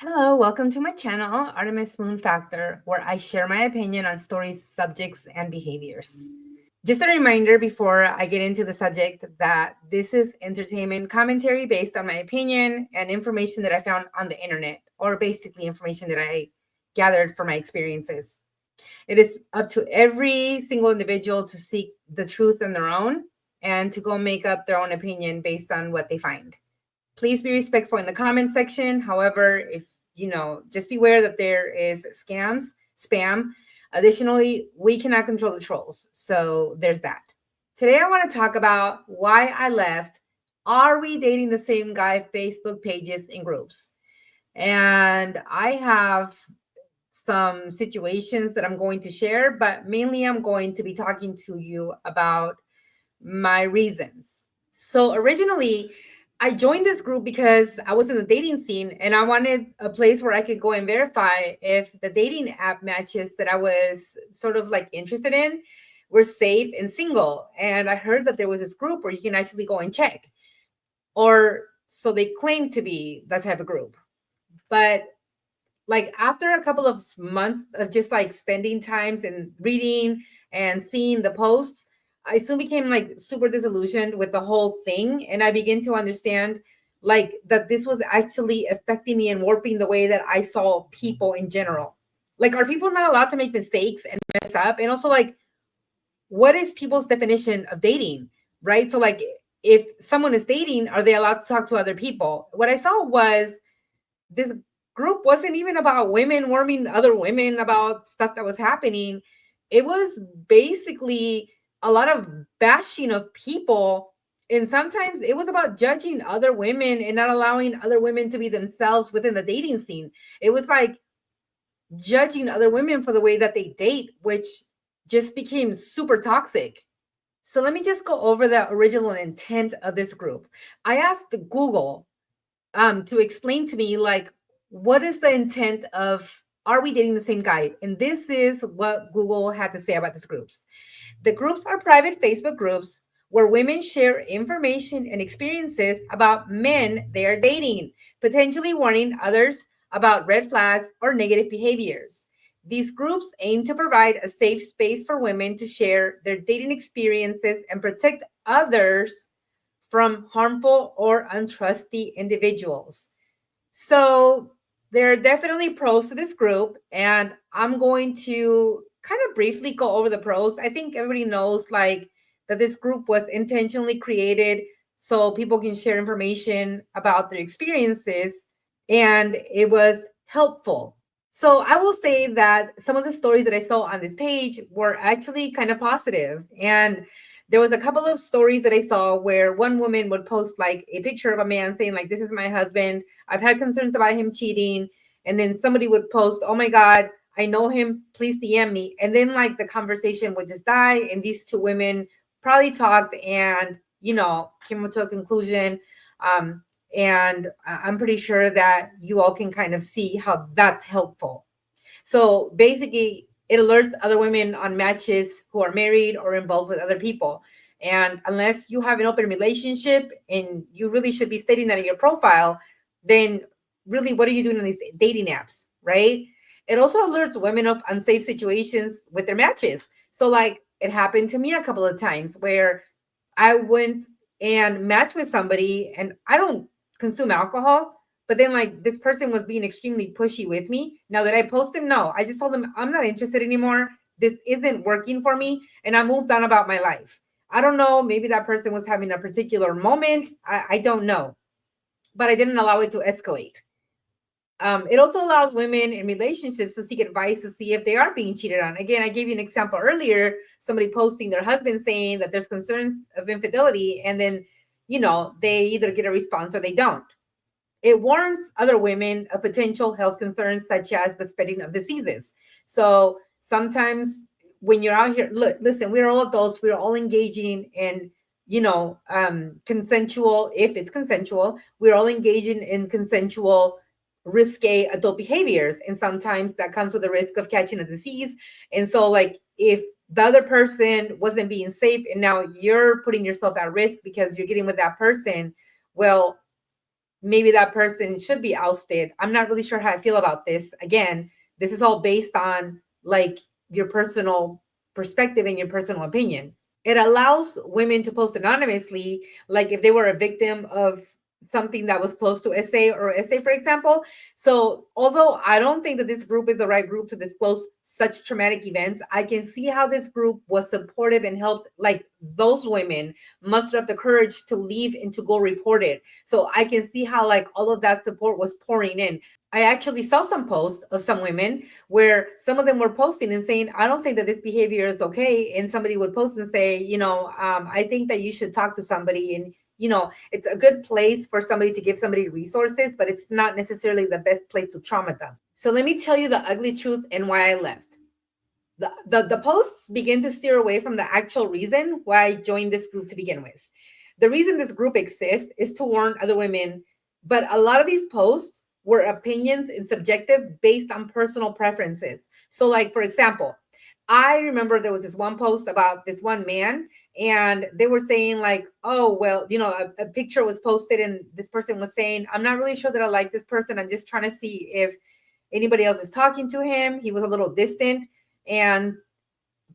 Hello, welcome to my channel, Artemis Moon Factor, where I share my opinion on stories, subjects, and behaviors. Just a reminder before I get into the subject that this is entertainment commentary based on my opinion and information that I found on the internet, or basically information that I gathered from my experiences. It is up to every single individual to seek the truth on their own and to go make up their own opinion based on what they find. Please be respectful in the comment section. However, if just beware that there is scams, spam. Additionally, we cannot control the trolls. So there's that. Today, I want to talk about why I left Are We Dating the Same Guy Facebook pages and groups. And I have some situations that I'm going to share, but mainly I'm going to be talking to you about my reasons. So originally, I joined this group because I was in the dating scene and I wanted a place where I could go and verify if the dating app matches that I was sort of like interested in were safe and single. And I heard that there was this group where you can actually go and check, or so they claim to be that type of group. But like after a couple of months of just like spending times and reading and seeing the posts, I soon became like super disillusioned with the whole thing. And I began to understand like that this was actually affecting me and warping the way that I saw people in general. Like, are people not allowed to make mistakes and mess up? And also, like, what is people's definition of dating? Right. So, like, if someone is dating, are they allowed to talk to other people? What I saw was this group wasn't even about women warming other women about stuff that was happening. It was basically a lot of bashing of people. And sometimes it was about judging other women and not allowing other women to be themselves within the dating scene. It was like judging other women for the way that they date, which just became super toxic. So let me just go over the original intent of this group. I asked Google to explain to me like what is the intent of Are We Dating the Same Guy? And this is what Google had to say about these groups. The groups are private Facebook groups where women share information and experiences about men they are dating, potentially warning others about red flags or negative behaviors. These groups aim to provide a safe space for women to share their dating experiences and protect others from harmful or untrusty individuals. So there are definitely pros to this group, and I'm going to kind of briefly go over the pros. I think everybody knows like that this group was intentionally created so people can share information about their experiences, and it was helpful. So I will say that some of the stories that I saw on this page were actually kind of positive. And there was a couple of stories that I saw where one woman would post like a picture of a man saying like, this is my husband. I've had concerns about him cheating. And then somebody would post, oh my God, I know him. Please DM me. And then like the conversation would just die. And these two women probably talked and, came to a conclusion. Um, and I'm pretty sure that you all can kind of see how that's helpful. So basically, it alerts other women on matches who are married or involved with other people. And unless you have an open relationship and you really should be stating that in your profile, then really, what are you doing on these dating apps, right? It also alerts women of unsafe situations with their matches. So, like, it happened to me a couple of times where I went and matched with somebody, and I don't consume alcohol, but then like this person was being extremely pushy with me. Now that I posted, no, I just told them I'm not interested anymore. This isn't working for me, and I moved on about my life. I don't know. Maybe that person was having a particular moment. I don't know, but I didn't allow it to escalate. It also allows women in relationships to seek advice to see if they are being cheated on. Again, I gave you an example earlier, somebody posting their husband saying that there's concerns of infidelity, and then, they either get a response or they don't. It warns other women of potential health concerns such as the spreading of diseases. So sometimes when you're out here, look, listen, we're all adults, we're all engaging in, consensual, if it's consensual, we're all engaging in consensual risque adult behaviors, and sometimes that comes with the risk of catching a disease. And so like if the other person wasn't being safe and now you're putting yourself at risk because you're getting with that person, well, maybe that person should be ousted. I'm not really sure how I feel about this. Again, this is all based on like your personal perspective and your personal opinion. It allows women to post anonymously, like if they were a victim of something that was close to SA, for example. So, although I don't think that this group is the right group to disclose such traumatic events, I can see how this group was supportive and helped like those women muster up the courage to leave and to go report it. So, I can see how like all of that support was pouring in. I actually saw some posts of some women where some of them were posting and saying, I don't think that this behavior is okay. And somebody would post and say, I think that you should talk to somebody. And, it's a good place for somebody to give somebody resources, but it's not necessarily the best place to trauma them. So let me tell you the ugly truth and why I left. The posts begin to steer away from the actual reason why I joined this group to begin with. The reason this group exists is to warn other women, but a lot of these posts were opinions and subjective based on personal preferences. So, like, for example, I remember there was this one post about this one man, and they were saying, like, oh, well, a picture was posted, and this person was saying, I'm not really sure that I like this person. I'm just trying to see if anybody else is talking to him. He was a little distant, and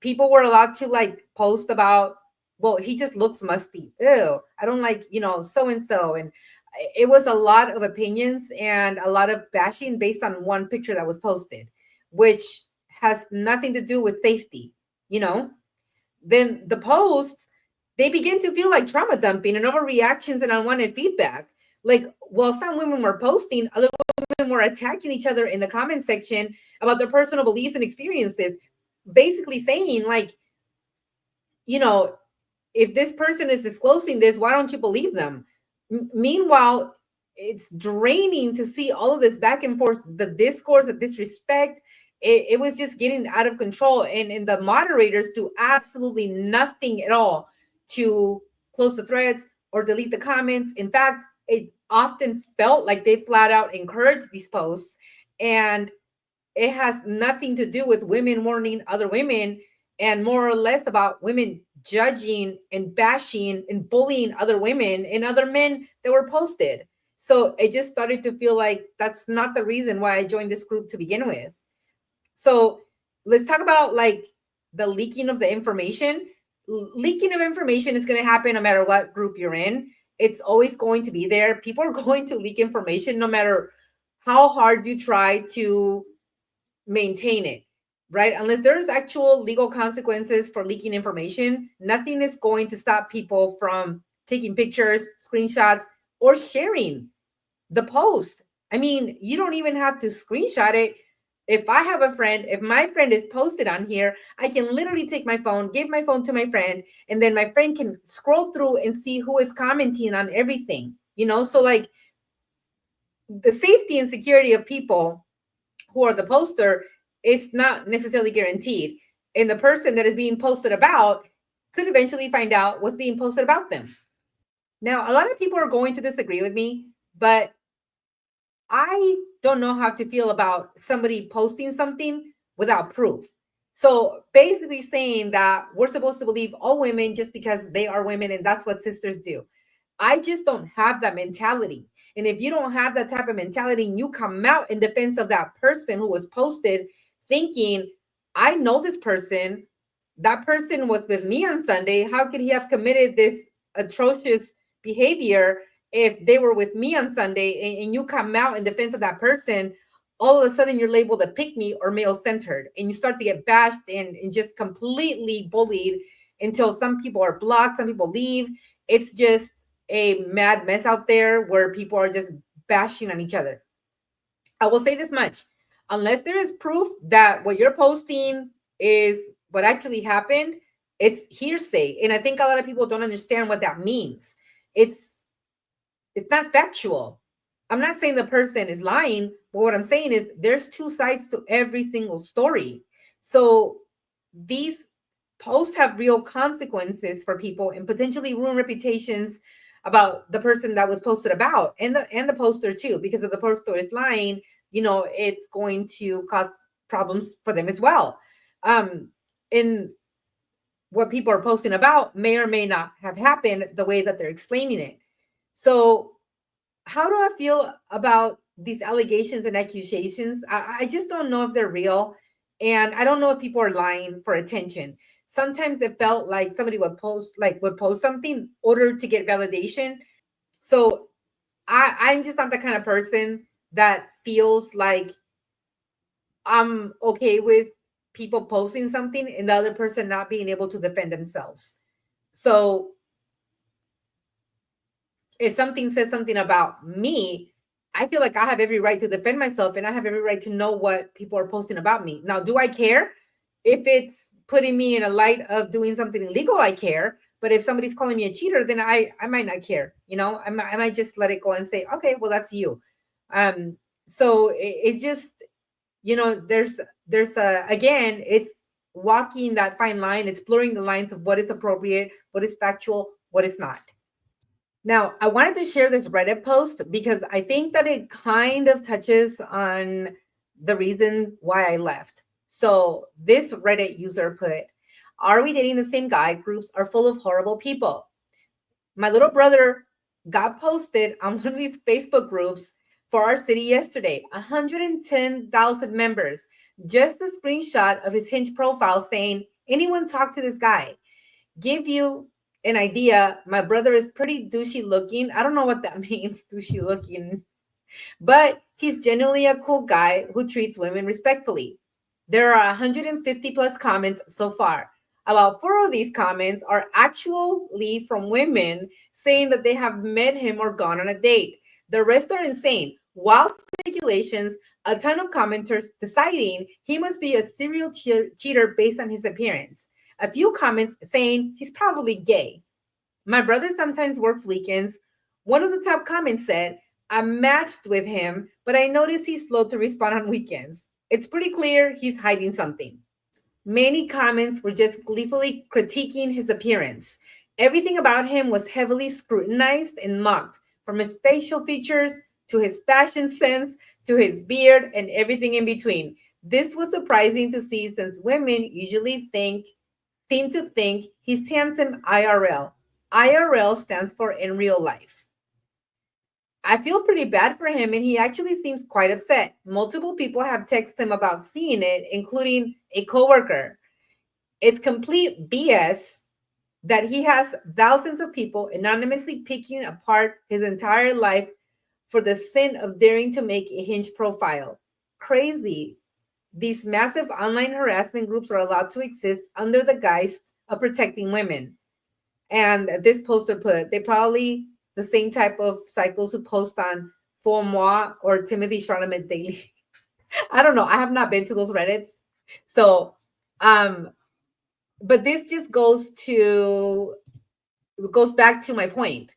people were allowed to like post about, well, he just looks musty. Ew, I don't like, so and so. And it was a lot of opinions and a lot of bashing based on one picture that was posted, which has nothing to do with safety, Then the posts, they begin to feel like trauma dumping and overreactions and unwanted feedback. Like, while some women were posting, other women were attacking each other in the comment section about their personal beliefs and experiences, basically saying, like, if this person is disclosing this, why don't you believe them? Meanwhile, it's draining to see all of this back and forth, the discourse, the disrespect. It was just getting out of control. And the moderators do absolutely nothing at all to close the threads or delete the comments. In fact, it often felt like they flat out encouraged these posts. And it has nothing to do with women warning other women, and more or less about women judging and bashing and bullying other women and other men that were posted. So it just started to feel like that's not the reason why I joined this group to begin with. So let's talk about like the leaking of the information. Leaking of information is going to happen no matter what group you're in. It's always going to be there. People are going to leak information no matter how hard you try to maintain it, right? Unless there's actual legal consequences for leaking information, nothing is going to stop people from taking pictures, screenshots, or sharing the post. I mean, you don't even have to screenshot it. If I have a friend, if my friend is posted on here, I can literally take my phone, give my phone to my friend, and then my friend can scroll through and see who is commenting on everything, So, like, the safety and security of people who are the poster is not necessarily guaranteed. And the person that is being posted about could eventually find out what's being posted about them. Now, a lot of people are going to disagree with me, but I don't know how to feel about somebody posting something without proof. So basically saying that we're supposed to believe all women just because they are women and that's what sisters do. I just don't have that mentality. And if you don't have that type of mentality and you come out in defense of that person who was posted thinking, I know this person, that person was with me on Sunday. How could he have committed this atrocious behavior if they were with me on Sunday, and you come out in defense of that person? All of a sudden you're labeled a pick me or male centered, and you start to get bashed and just completely bullied until some people are blocked, some people leave. It's just a mad mess out there where people are just bashing on each other. I will say this much. Unless there is proof that what you're posting is what actually happened, it's hearsay. And I think a lot of people don't understand what that means. It's not factual. I'm not saying the person is lying, but what I'm saying is there's two sides to every single story. So these posts have real consequences for people and potentially ruin reputations about the person that was posted about, and the poster too, because if the poster is lying, it's going to cause problems for them as well. And what people are posting about may or may not have happened the way that they're explaining it. So how do I feel about these allegations and accusations? I just don't know if they're real. And I don't know if people are lying for attention. Sometimes it felt like somebody would post something in order to get validation. So I'm just not the kind of person that feels like I'm okay with people posting something and the other person not being able to defend themselves. So if something says something about me, I feel like I have every right to defend myself and I have every right to know what people are posting about me. Now, do I care? If it's putting me in a light of doing something illegal, I care. But if somebody's calling me a cheater, then I might not care. I might just let it go and say, okay, well, that's you. So it's just, there's a, again, it's walking that fine line. It's blurring the lines of what is appropriate, what is factual, what is not. Now, I wanted to share this Reddit post because I think that it kind of touches on the reason why I left. So, this Reddit user put, "Are we dating the same guy? Groups are full of horrible people." My little brother got posted on one of these Facebook groups for our city yesterday, 110,000 members. Just a screenshot of his Hinge profile saying, "Anyone talk to this guy?" Give you an idea, my brother is pretty douchey looking. I don't know what that means, douchey looking, but he's genuinely a cool guy who treats women respectfully. There are 150 plus comments so far. About four of these comments are actually from women saying that they have met him or gone on a date. The rest are insane. Wild speculations, a ton of commenters deciding he must be a serial cheater based on his appearance. A few comments saying he's probably gay. My brother sometimes works weekends. One of the top comments said, "I matched with him, but I noticed he's slow to respond on weekends. It's pretty clear he's hiding something." Many comments were just gleefully critiquing his appearance. Everything about him was heavily scrutinized and mocked, from his facial features to his fashion sense to his beard and everything in between. This was surprising to see since women usually seem to think he's handsome IRL. IRL stands for in real life. I feel pretty bad for him, and he actually seems quite upset. Multiple people have texted him about seeing it, including a coworker. It's complete BS that he has thousands of people anonymously picking apart his entire life for the sin of daring to make a Hinge profile. Crazy. These massive online harassment groups are allowed to exist under the guise of protecting women. And this poster put, they probably the same type of cycles who post on For Moi or Timothy Chalamet daily. I don't know. I have not been to those Reddits. So, but this just goes back to my point.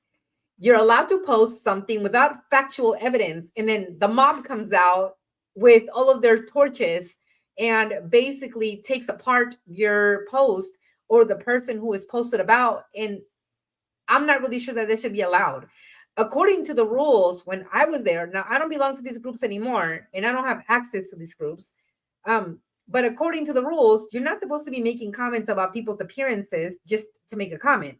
You're allowed to post something without factual evidence, and then the mob comes out with all of their torches and basically takes apart your post or the person who is posted about. And I'm not really sure that this should be allowed. According to the rules, when I was there, now I don't belong to these groups anymore, and I don't have access to these groups. But according to the rules, you're not supposed to be making comments about people's appearances just to make a comment.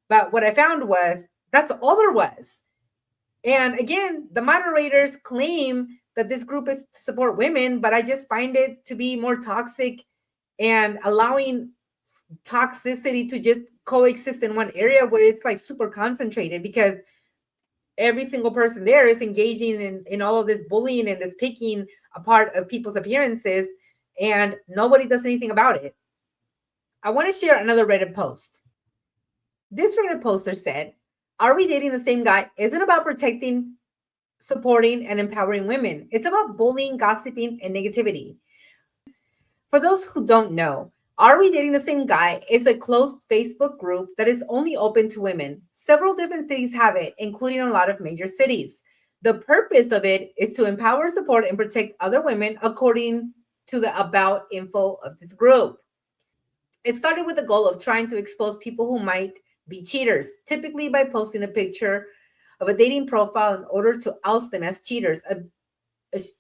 But what I found was that's all there was. And again, the moderators claim that this group is to support women, but I just find it to be more toxic and allowing toxicity to just coexist in one area where it's like super concentrated, because every single person there is engaging in all of this bullying and this picking apart of people's appearances, and nobody does anything about it. I want to share another Reddit post. This Reddit poster said, "Are we dating the same guy? Isn't about protecting, supporting, and empowering women. It's about bullying, gossiping, and negativity." For those who don't know, Are We Dating the Same Guy is a closed Facebook group that is only open to women. Several different cities have it, including a lot of major cities. The purpose of it is to empower, support, and protect other women, according to the about info of this group. It started with the goal of trying to expose people who might be cheaters, typically by posting a picture of a dating profile in order to oust them as cheaters.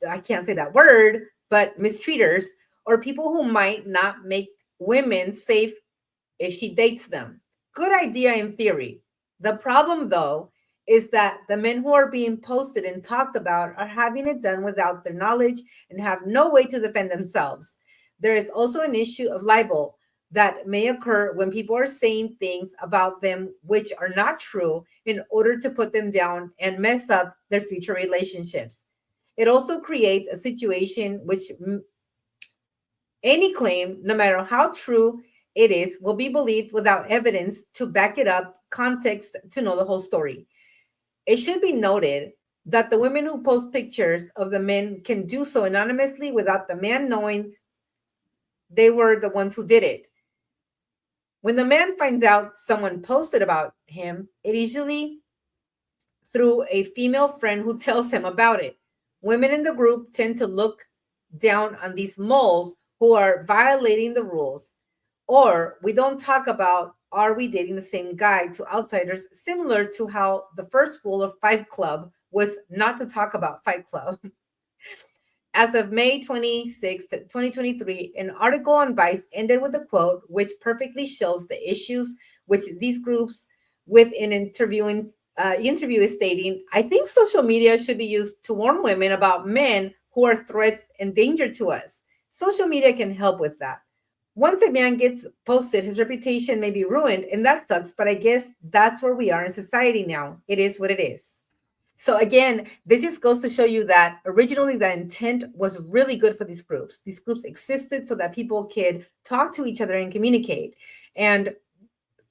I can't say that word, but mistreaters, or people who might not make women safe if she dates them. Good idea in theory. The problem, though, is that the men who are being posted and talked about are having it done without their knowledge and have no way to defend themselves. There is also an issue of libel that may occur when people are saying things about them which are not true in order to put them down and mess up their future relationships. It also creates a situation which any claim, no matter how true it is, will be believed without evidence to back it up, context to know the whole story. It should be noted that the women who post pictures of the men can do so anonymously without the man knowing they were the ones who did it. When the man finds out someone posted about him, it usually through a female friend who tells him about it. Women in the group tend to look down on these moles who are violating the rules. Or we don't talk about are we dating the same guy to outsiders, similar to how the first rule of Fight Club was not to talk about Fight Club. As of May 26, 2023, an article on Vice ended with a quote which perfectly shows the issues which these groups with an interview is stating, I think social media should be used to warn women about men who are threats and danger to us. Social media can help with that. Once a man gets posted, his reputation may be ruined, and that sucks, but I guess that's where we are in society now. It is what it is. So again, this just goes to show you that originally the intent was really good for these groups. These groups existed so that people could talk to each other and communicate. And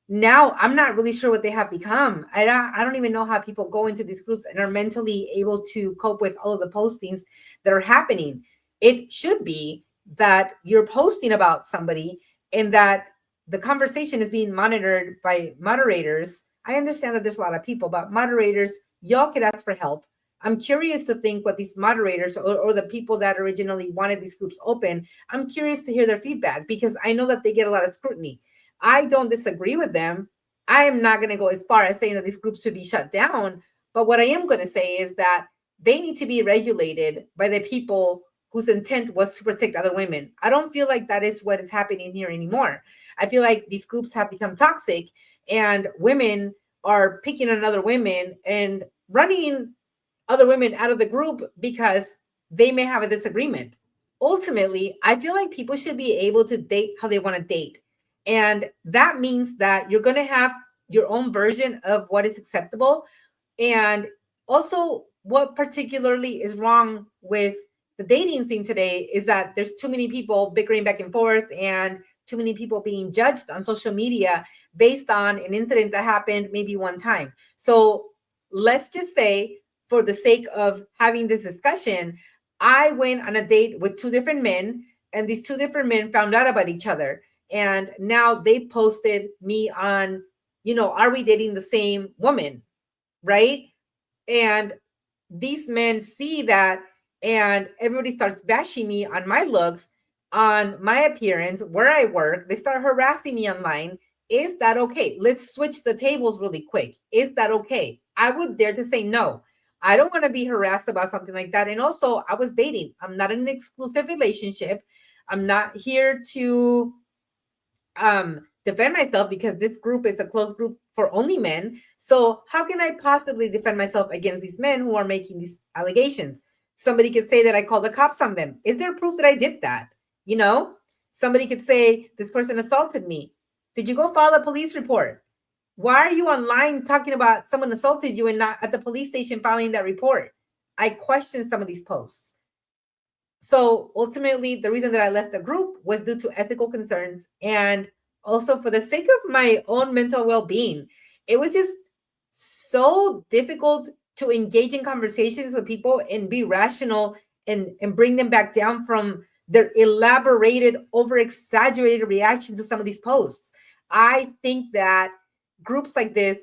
now I'm not really sure what they have become. I don't even know how people go into these groups and are mentally able to cope with all of the postings that are happening. It should be that you're posting about somebody and that the conversation is being monitored by moderators. I understand that there's a lot of people, but moderators, y'all could ask for help. I'm curious to think what these moderators or the people that originally wanted these groups open, I'm curious to hear their feedback because I know that they get a lot of scrutiny. I don't disagree with them. I am not going to go as far as saying that these groups should be shut down. But what I am going to say is that they need to be regulated by the people whose intent was to protect other women. I don't feel like that is what is happening here anymore. I feel like these groups have become toxic and women are picking on other women and running other women out of the group because they may have a disagreement. Ultimately, I feel like people should be able to date how they want to date. And that means that you're going to have your own version of what is acceptable. And also, what particularly is wrong with the dating scene today is that there's too many people bickering back and forth and too many people being judged on social media based on an incident that happened maybe one time. So let's just say, for the sake of having this discussion, I went on a date with two different men, and these two different men found out about each other. And now they posted me on, are we dating the same woman? Right. And these men see that, and everybody starts bashing me on my looks, on my appearance, where I work. They start harassing me online. Is that okay? Let's switch the tables really quick. Is that okay? I would dare to say no. I don't want to be harassed about something like that. And also, I was dating. I'm not in an exclusive relationship. I'm not here to defend myself because this group is a closed group for only men. So how can I possibly defend myself against these men who are making these allegations? Somebody could say that I called the cops on them. Is there proof that I did that? Somebody could say this person assaulted me. Did you go file a police report? Why are you online talking about someone assaulted you and not at the police station filing that report? I question some of these posts. So ultimately, the reason that I left the group was due to ethical concerns and also for the sake of my own mental well-being. It was just so difficult to engage in conversations with people and be rational and bring them back down from their elaborated, over-exaggerated reaction to some of these posts. I think that groups like this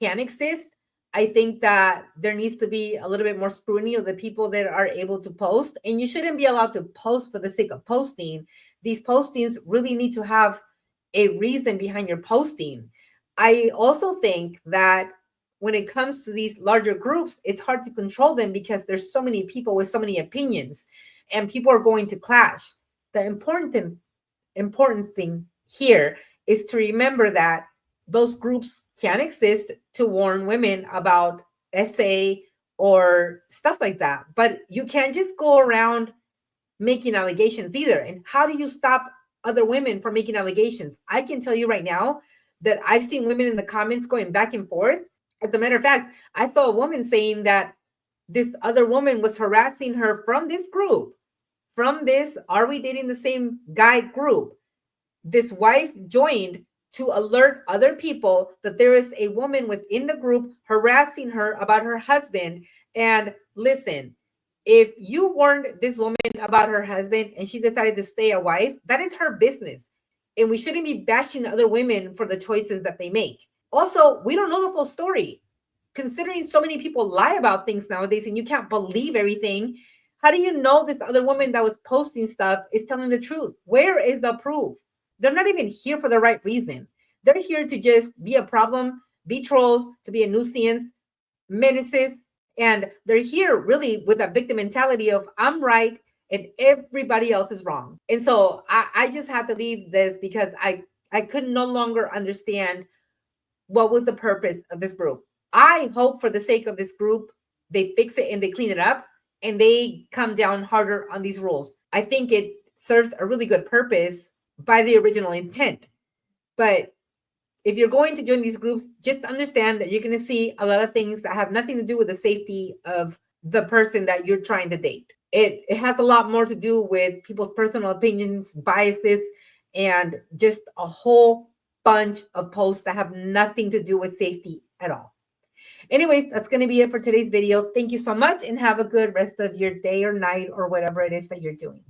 can exist. I think that there needs to be a little bit more scrutiny of the people that are able to post, and you shouldn't be allowed to post for the sake of posting. These postings really need to have a reason behind your posting. I also think that when it comes to these larger groups, it's hard to control them because there's so many people with so many opinions and people are going to clash. The important thing here is to remember that those groups can exist to warn women about SA or stuff like that. But you can't just go around making allegations either. And how do you stop other women from making allegations? I can tell you right now that I've seen women in the comments going back and forth. As a matter of fact, I saw a woman saying that this other woman was harassing her from this group, from this Are We Dating the Same Guy group. This wife joined to alert other people that there is a woman within the group harassing her about her husband. And listen, if you warned this woman about her husband and she decided to stay a wife, that is her business. And we shouldn't be bashing other women for the choices that they make. Also, we don't know the full story. Considering so many people lie about things nowadays and you can't believe everything, how do you know this other woman that was posting stuff is telling the truth? Where is the proof? They're not even here for the right reason. They're here to just be a problem, be trolls, to be a nuisance, menaces, and they're here really with a victim mentality of I'm right and everybody else is wrong. And so I just had to leave this because I could no longer understand what was the purpose of this group. I hope for the sake of this group, they fix it and they clean it up and they come down harder on these rules. I think it serves a really good purpose by the original intent. But if you're going to join these groups, just understand that you're going to see a lot of things that have nothing to do with the safety of the person that you're trying to date. It has a lot more to do with people's personal opinions, biases, and just a whole bunch of posts that have nothing to do with safety at all. Anyways, that's going to be it for today's video. Thank you so much and have a good rest of your day or night or whatever it is that you're doing.